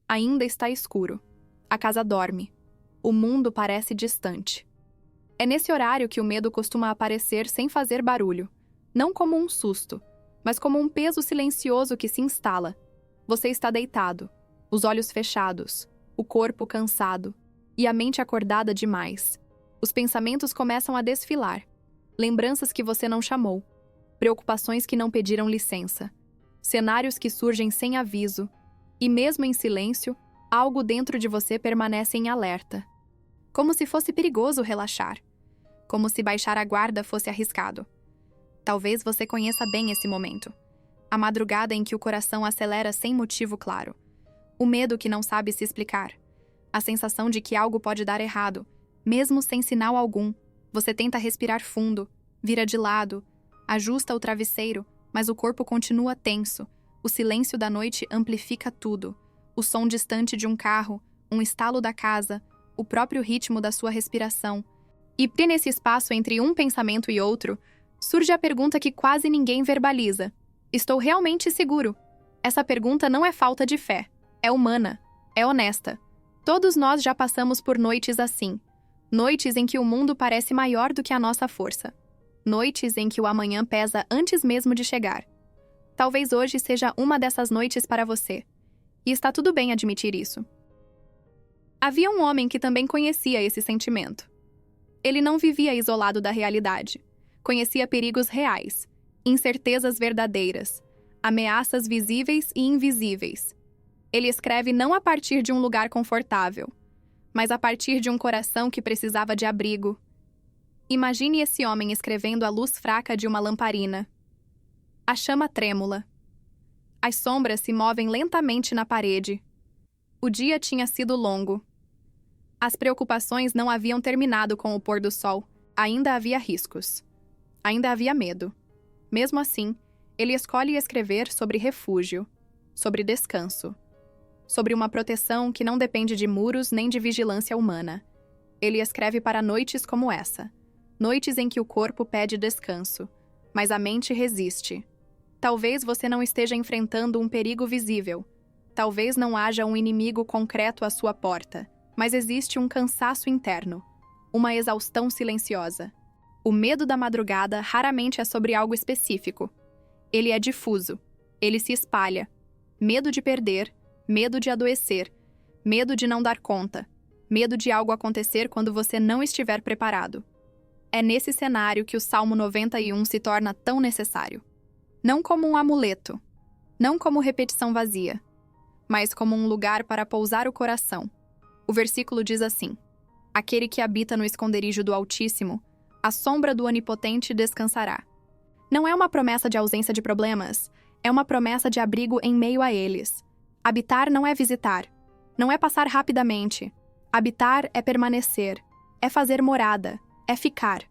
Ainda está escuro. A casa dorme. O mundo parece distante. É nesse horário que o medo costuma aparecer sem fazer barulho, não como um susto, mas como um peso silencioso que se instala. Você está deitado, os olhos fechados, o corpo cansado e a mente acordada demais. Os pensamentos começam a desfilar, lembranças que você não chamou, preocupações que não pediram licença, cenários que surgem sem aviso, e mesmo em silêncio, algo dentro de você permanece em alerta. Como se fosse perigoso relaxar, como se baixar a guarda fosse arriscado. Talvez você conheça bem esse momento. A madrugada em que o coração acelera sem motivo claro. O medo que não sabe se explicar. A sensação de que algo pode dar errado, mesmo sem sinal algum. Você tenta respirar fundo, vira de lado, ajusta o travesseiro, mas o corpo continua tenso. O silêncio da noite amplifica tudo. O som distante de um carro, um estalo da casa, o próprio ritmo da sua respiração. E nesse espaço entre um pensamento e outro, surge a pergunta que quase ninguém verbaliza. Estou realmente seguro? Essa pergunta não é falta de fé. É humana. É honesta. Todos nós já passamos por noites assim. Noites em que o mundo parece maior do que a nossa força. Noites em que o amanhã pesa antes mesmo de chegar. Talvez hoje seja uma dessas noites para você. E está tudo bem admitir isso. Havia um homem que também conhecia esse sentimento. Ele não vivia isolado da realidade. Conhecia perigos reais, incertezas verdadeiras, ameaças visíveis e invisíveis. Ele escreve não a partir de um lugar confortável, mas a partir de um coração que precisava de abrigo. Imagine esse homem escrevendo à luz fraca de uma lamparina. A chama trêmula. As sombras se movem lentamente na parede. O dia tinha sido longo. As preocupações não haviam terminado com o pôr do sol. Ainda havia riscos. Ainda havia medo. Mesmo assim, ele escolhe escrever sobre refúgio, sobre descanso, sobre uma proteção que não depende de muros nem de vigilância humana. Ele escreve para noites como essa. Noites em que o corpo pede descanso, mas a mente resiste. Talvez você não esteja enfrentando um perigo visível. Talvez não haja um inimigo concreto à sua porta, mas existe um cansaço interno, uma exaustão silenciosa. O medo da madrugada raramente é sobre algo específico. Ele é difuso. Ele se espalha. Medo de perder, medo de adoecer, medo de não dar conta, medo de algo acontecer quando você não estiver preparado. É nesse cenário que o Salmo 91 se torna tão necessário. Não como um amuleto, não como repetição vazia, mas como um lugar para pousar o coração. O versículo diz assim: Aquele que habita no esconderijo do Altíssimo, à sombra do Onipotente descansará. Não é uma promessa de ausência de problemas, é uma promessa de abrigo em meio a eles. Habitar não é visitar, não é passar rapidamente. Habitar é permanecer, é fazer morada, é ficar.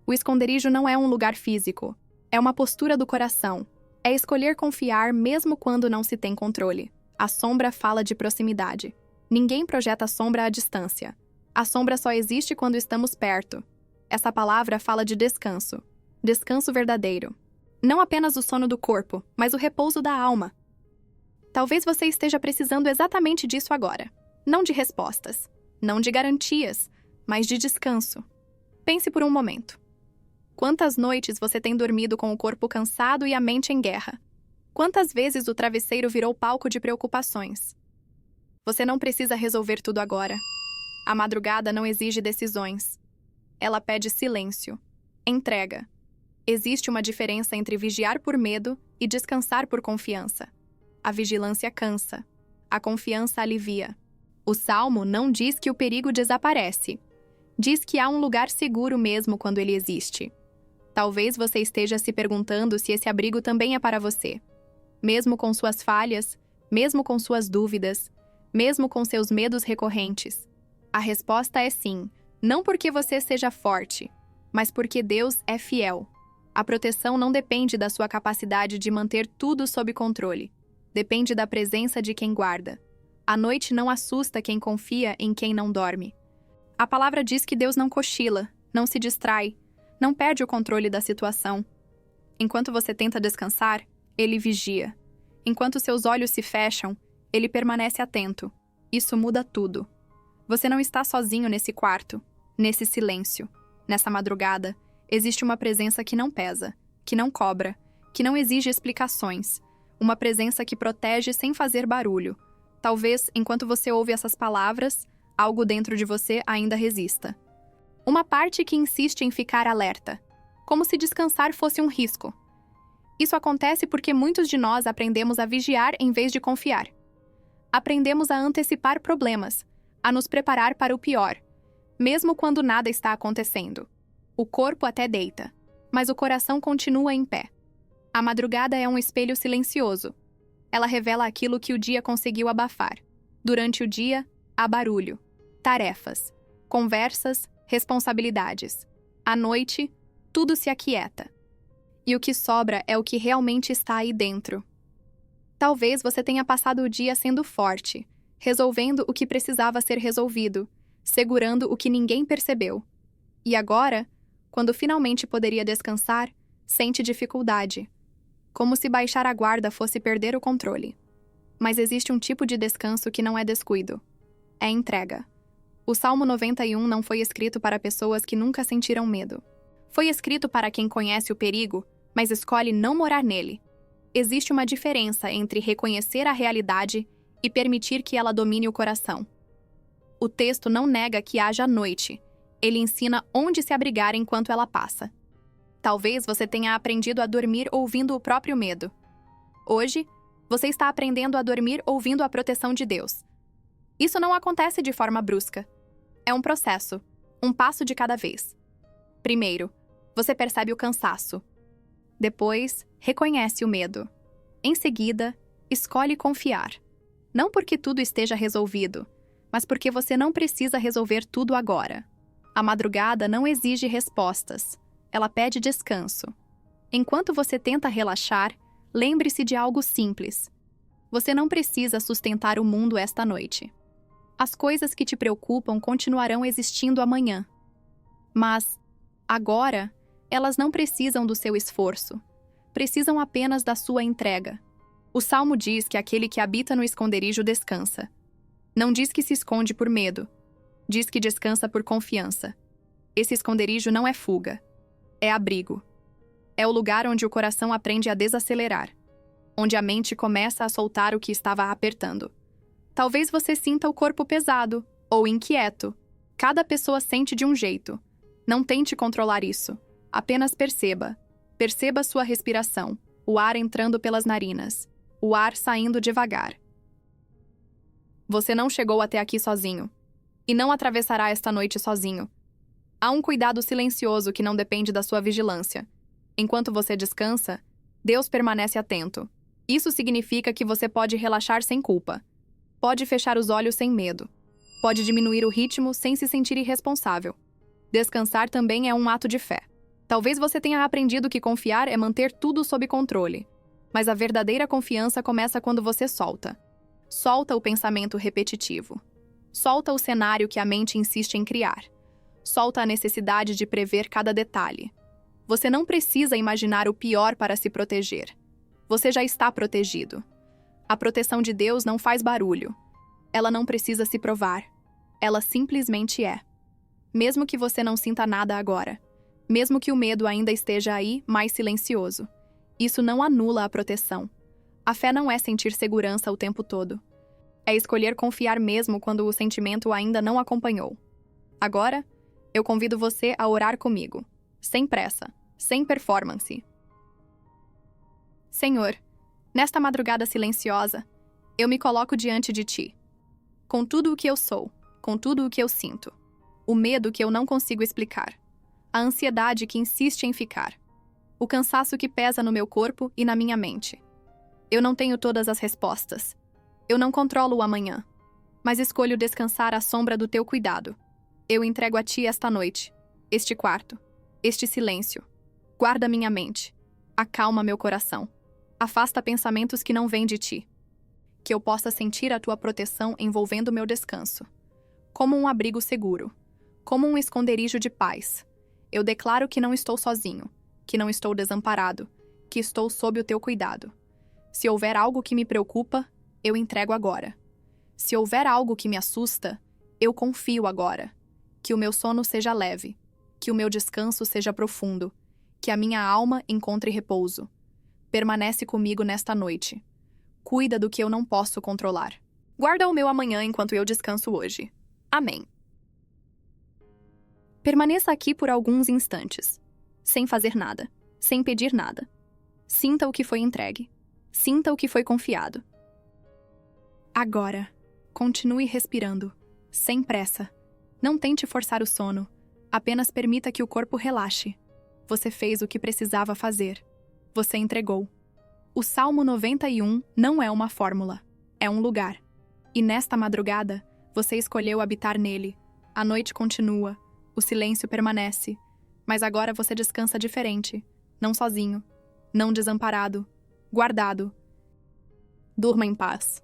O esconderijo não é um lugar físico, é uma postura do coração. É escolher confiar mesmo quando não se tem controle. A sombra fala de proximidade. Ninguém projeta a sombra à distância. A sombra só existe quando estamos perto. Essa palavra fala de descanso. Descanso verdadeiro. Não apenas o sono do corpo, mas o repouso da alma. Talvez você esteja precisando exatamente disso agora. Não de respostas, não de garantias, mas de descanso. Pense por um momento. Quantas noites você tem dormido com o corpo cansado e a mente em guerra? Quantas vezes o travesseiro virou palco de preocupações? Você não precisa resolver tudo agora. A madrugada não exige decisões. Ela pede silêncio, entrega. Existe uma diferença entre vigiar por medo e descansar por confiança. A vigilância cansa. A confiança alivia. O Salmo não diz que o perigo desaparece. Diz que há um lugar seguro mesmo quando ele existe. Talvez você esteja se perguntando se esse abrigo também é para você. Mesmo com suas falhas, mesmo com suas dúvidas, mesmo com seus medos recorrentes. A resposta é sim, não porque você seja forte, mas porque Deus é fiel. A proteção não depende da sua capacidade de manter tudo sob controle. Depende da presença de quem guarda. A noite não assusta quem confia em quem não dorme. A palavra diz que Deus não cochila, não se distrai, não perde o controle da situação. Enquanto você tenta descansar, Ele vigia. Enquanto seus olhos se fecham, Ele permanece atento. Isso muda tudo. Você não está sozinho nesse quarto, nesse silêncio. Nessa madrugada, existe uma presença que não pesa, que não cobra, que não exige explicações. Uma presença que protege sem fazer barulho. Talvez, enquanto você ouve essas palavras, algo dentro de você ainda resista. Uma parte que insiste em ficar alerta, como se descansar fosse um risco. Isso acontece porque muitos de nós aprendemos a vigiar em vez de confiar. Aprendemos a antecipar problemas, a nos preparar para o pior, mesmo quando nada está acontecendo. O corpo até deita, mas o coração continua em pé. A madrugada é um espelho silencioso. Ela revela aquilo que o dia conseguiu abafar. Durante o dia, há barulho, tarefas, conversas, responsabilidades. À noite, tudo se aquieta. E o que sobra é o que realmente está aí dentro. Talvez você tenha passado o dia sendo forte, resolvendo o que precisava ser resolvido, segurando o que ninguém percebeu. E agora, quando finalmente poderia descansar, sente dificuldade. Como se baixar a guarda fosse perder o controle. Mas existe um tipo de descanso que não é descuido. É entrega. O Salmo 91 não foi escrito para pessoas que nunca sentiram medo. Foi escrito para quem conhece o perigo, mas escolhe não morar nele. Existe uma diferença entre reconhecer a realidade e permitir que ela domine o coração. O texto não nega que haja noite. Ele ensina onde se abrigar enquanto ela passa. Talvez você tenha aprendido a dormir ouvindo o próprio medo. Hoje, você está aprendendo a dormir ouvindo a proteção de Deus. Isso não acontece de forma brusca. É um processo, um passo de cada vez. Primeiro, você percebe o cansaço. Depois, reconhece o medo. Em seguida, escolhe confiar. Não porque tudo esteja resolvido, mas porque você não precisa resolver tudo agora. A madrugada não exige respostas. Ela pede descanso. Enquanto você tenta relaxar, lembre-se de algo simples. Você não precisa sustentar o mundo esta noite. As coisas que te preocupam continuarão existindo amanhã. Mas, agora, elas não precisam do seu esforço. Precisam apenas da sua entrega. O Salmo diz que aquele que habita no esconderijo descansa. Não diz que se esconde por medo. Diz que descansa por confiança. Esse esconderijo não é fuga. É abrigo. É o lugar onde o coração aprende a desacelerar. Onde a mente começa a soltar o que estava apertando. Talvez você sinta o corpo pesado ou inquieto. Cada pessoa sente de um jeito. Não tente controlar isso. Apenas perceba. Perceba sua respiração. O ar entrando pelas narinas. O ar saindo devagar. Você não chegou até aqui sozinho. E não atravessará esta noite sozinho. Há um cuidado silencioso que não depende da sua vigilância. Enquanto você descansa, Deus permanece atento. Isso significa que você pode relaxar sem culpa. Pode fechar os olhos sem medo. Pode diminuir o ritmo sem se sentir irresponsável. Descansar também é um ato de fé. Talvez você tenha aprendido que confiar é manter tudo sob controle. Mas a verdadeira confiança começa quando você solta. Solta o pensamento repetitivo. Solta o cenário que a mente insiste em criar. Solta a necessidade de prever cada detalhe. Você não precisa imaginar o pior para se proteger. Você já está protegido. A proteção de Deus não faz barulho. Ela não precisa se provar. Ela simplesmente é. Mesmo que você não sinta nada agora. Mesmo que o medo ainda esteja aí, mais silencioso. Isso não anula a proteção. A fé não é sentir segurança o tempo todo. É escolher confiar mesmo quando o sentimento ainda não acompanhou. Agora, eu convido você a orar comigo. Sem pressa, sem performance. Senhor, nesta madrugada silenciosa, eu me coloco diante de Ti. Com tudo o que eu sou, com tudo o que eu sinto. O medo que eu não consigo explicar. A ansiedade que insiste em ficar. O cansaço que pesa no meu corpo e na minha mente. Eu não tenho todas as respostas. Eu não controlo o amanhã. Mas escolho descansar à sombra do Teu cuidado. Eu entrego a Ti esta noite, este quarto, este silêncio. Guarda minha mente. Acalma meu coração. Afasta pensamentos que não vêm de Ti. Que eu possa sentir a Tua proteção envolvendo meu descanso. Como um abrigo seguro. Como um esconderijo de paz. Eu declaro que não estou sozinho. Que não estou desamparado. Que estou sob o Teu cuidado. Se houver algo que me preocupa, eu entrego agora. Se houver algo que me assusta, eu confio agora. Que o meu sono seja leve, que o meu descanso seja profundo, que a minha alma encontre repouso. Permanece comigo nesta noite. Cuida do que eu não posso controlar. Guarda o meu amanhã enquanto eu descanso hoje. Amém. Permaneça aqui por alguns instantes, sem fazer nada, sem pedir nada. Sinta o que foi entregue. Sinta o que foi confiado. Agora, continue respirando, sem pressa. Não tente forçar o sono. Apenas permita que o corpo relaxe. Você fez o que precisava fazer. Você entregou. O Salmo 91 não é uma fórmula, é um lugar. E nesta madrugada, você escolheu habitar nele. A noite continua, o silêncio permanece. Mas agora você descansa diferente. Não sozinho, não desamparado, guardado. Durma em paz.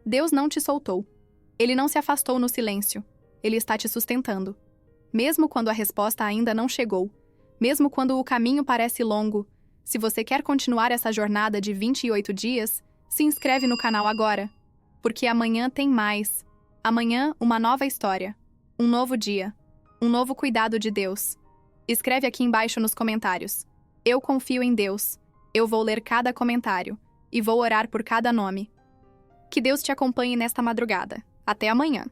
Deus não te soltou. Ele não se afastou no silêncio. Ele está te sustentando. Mesmo quando a resposta ainda não chegou, mesmo quando o caminho parece longo, se você quer continuar essa jornada de 28 dias, se inscreve no canal agora. Porque amanhã tem mais. Amanhã, uma nova história. Um novo dia. Um novo cuidado de Deus. Escreve aqui embaixo nos comentários. Eu confio em Deus. Eu vou ler cada comentário. E vou orar por cada nome. Que Deus te acompanhe nesta madrugada. Até amanhã.